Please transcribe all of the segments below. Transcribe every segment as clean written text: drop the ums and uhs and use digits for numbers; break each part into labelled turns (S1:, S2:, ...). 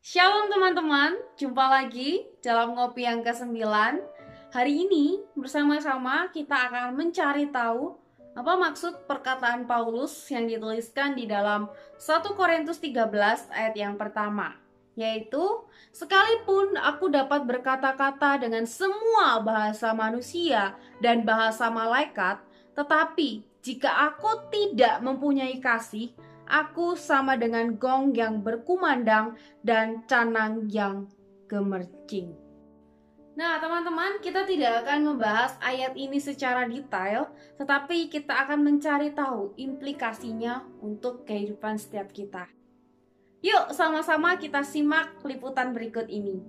S1: Shalom teman-teman, jumpa lagi dalam ngopi yang ke-9. Hari ini bersama-sama kita akan mencari tahu apa maksud perkataan Paulus yang dituliskan di dalam 1 Korintus 13 ayat yang pertama, yaitu sekalipun aku dapat berkata-kata dengan semua bahasa manusia dan bahasa malaikat, tetapi jika aku tidak mempunyai kasih, aku sama dengan gong yang berkumandang dan canang yang gemercing. Nah, teman-teman, kita tidak akan membahas ayat ini secara detail, tetapi kita akan mencari tahu implikasinya untuk kehidupan setiap kita. Yuk, sama-sama kita simak liputan berikut ini.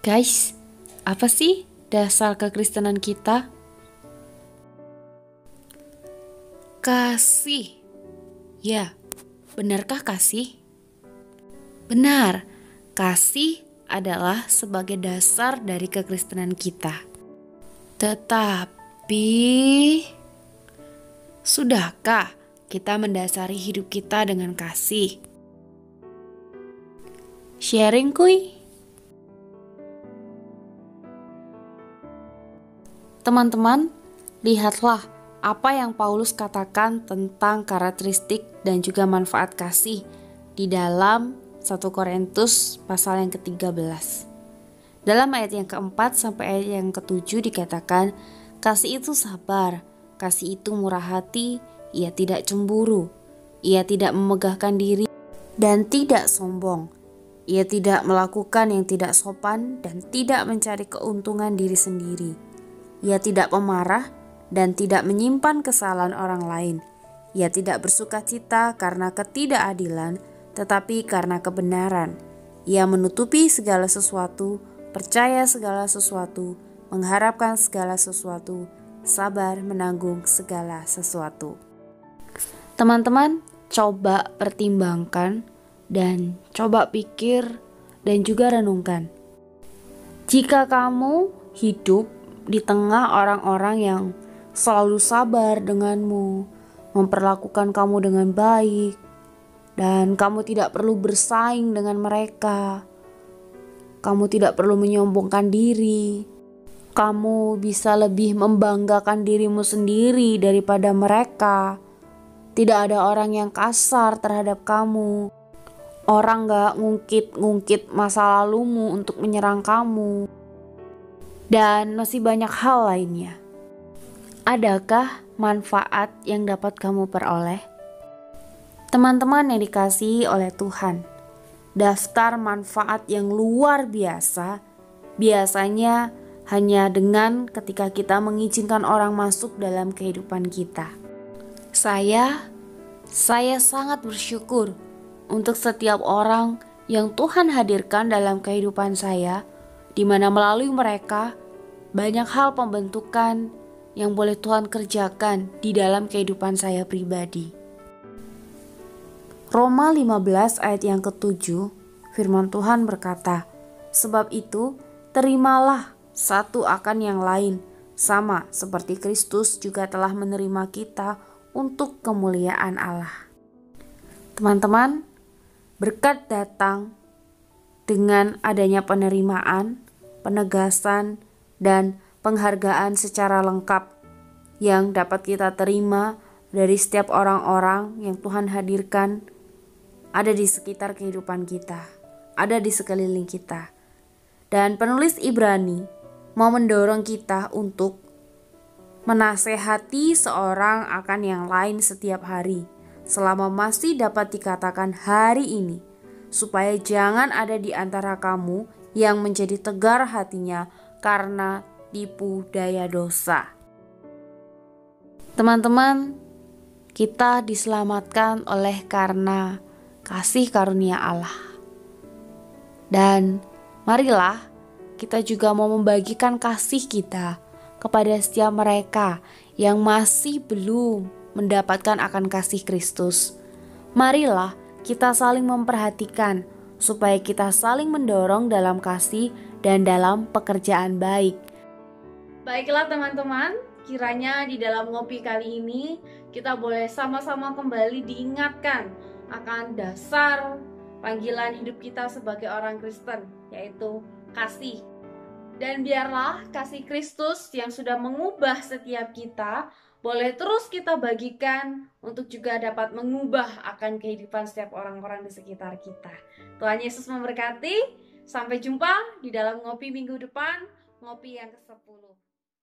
S2: Guys, apa sih dasar kekristenan kita? Kasih. Ya, benarkah kasih? Benar, kasih adalah sebagai dasar dari kekristenan kita. Tetapi, sudahkah kita mendasari hidup kita dengan kasih? Sharing kuy. Teman-teman, lihatlah apa yang Paulus katakan tentang karakteristik dan juga manfaat kasih di dalam 1 Korintus pasal yang ke-13. Dalam ayat yang keempat sampai ayat yang ke-7 dikatakan, kasih itu sabar, kasih itu murah hati, ia tidak cemburu, ia tidak memegahkan diri dan tidak sombong, ia tidak melakukan yang tidak sopan dan tidak mencari keuntungan diri sendiri. Ia tidak pemarah dan tidak menyimpan kesalahan orang lain. Ia tidak bersukacita karena ketidakadilan, tetapi karena kebenaran. Ia menutupi segala sesuatu, percaya segala sesuatu, mengharapkan segala sesuatu, sabar menanggung segala sesuatu. Teman-teman, coba pertimbangkan dan coba pikir dan juga renungkan. Jika kamu hidup di tengah orang-orang yang selalu sabar denganmu, memperlakukan kamu dengan baik, dan kamu tidak perlu bersaing dengan mereka, kamu tidak perlu menyombongkan diri, kamu bisa lebih membanggakan dirimu sendiri daripada mereka, tidak ada orang yang kasar terhadap kamu, orang gak ngungkit-ngungkit masa lalumu untuk menyerang kamu, dan masih banyak hal lainnya. Adakah manfaat yang dapat kamu peroleh? Teman-teman yang dikasihi oleh Tuhan, daftar manfaat yang luar biasa biasanya hanya dengan ketika kita mengizinkan orang masuk dalam kehidupan kita. Saya sangat bersyukur untuk setiap orang yang Tuhan hadirkan dalam kehidupan saya, di mana melalui mereka banyak hal pembentukan yang boleh Tuhan kerjakan di dalam kehidupan saya pribadi. Roma 15 ayat yang ke-7, firman Tuhan berkata, sebab itu terimalah satu akan yang lain, sama seperti Kristus juga telah menerima kita untuk kemuliaan Allah. Teman-teman, berkat datang dengan adanya penerimaan, penegasan, dan penghargaan secara lengkap yang dapat kita terima dari setiap orang-orang yang Tuhan hadirkan ada di sekitar kehidupan kita, ada di sekeliling kita. Dan penulis Ibrani mau mendorong kita untuk menasehati seorang akan yang lain setiap hari, selama masih dapat dikatakan hari ini, supaya jangan ada di antara kamu yang menjadi tegar hatinya karena tipu daya dosa. Teman-teman, kita diselamatkan oleh karena kasih karunia Allah. Dan marilah kita juga mau membagikan kasih kita kepada setiap mereka yang masih belum mendapatkan akan kasih Kristus. Marilah kita saling memperhatikan supaya kita saling mendorong dalam kasih dan dalam pekerjaan baik.
S1: Baiklah teman-teman, kiranya di dalam ngopi kali ini kita boleh sama-sama kembali diingatkan akan dasar panggilan hidup kita sebagai orang Kristen, yaitu kasih. Dan biarlah kasih Kristus yang sudah mengubah setiap kita boleh terus kita bagikan untuk juga dapat mengubah akan kehidupan setiap orang-orang di sekitar kita. Tuhan Yesus memberkati. Sampai jumpa di dalam ngopi minggu depan, ngopi yang ke-10.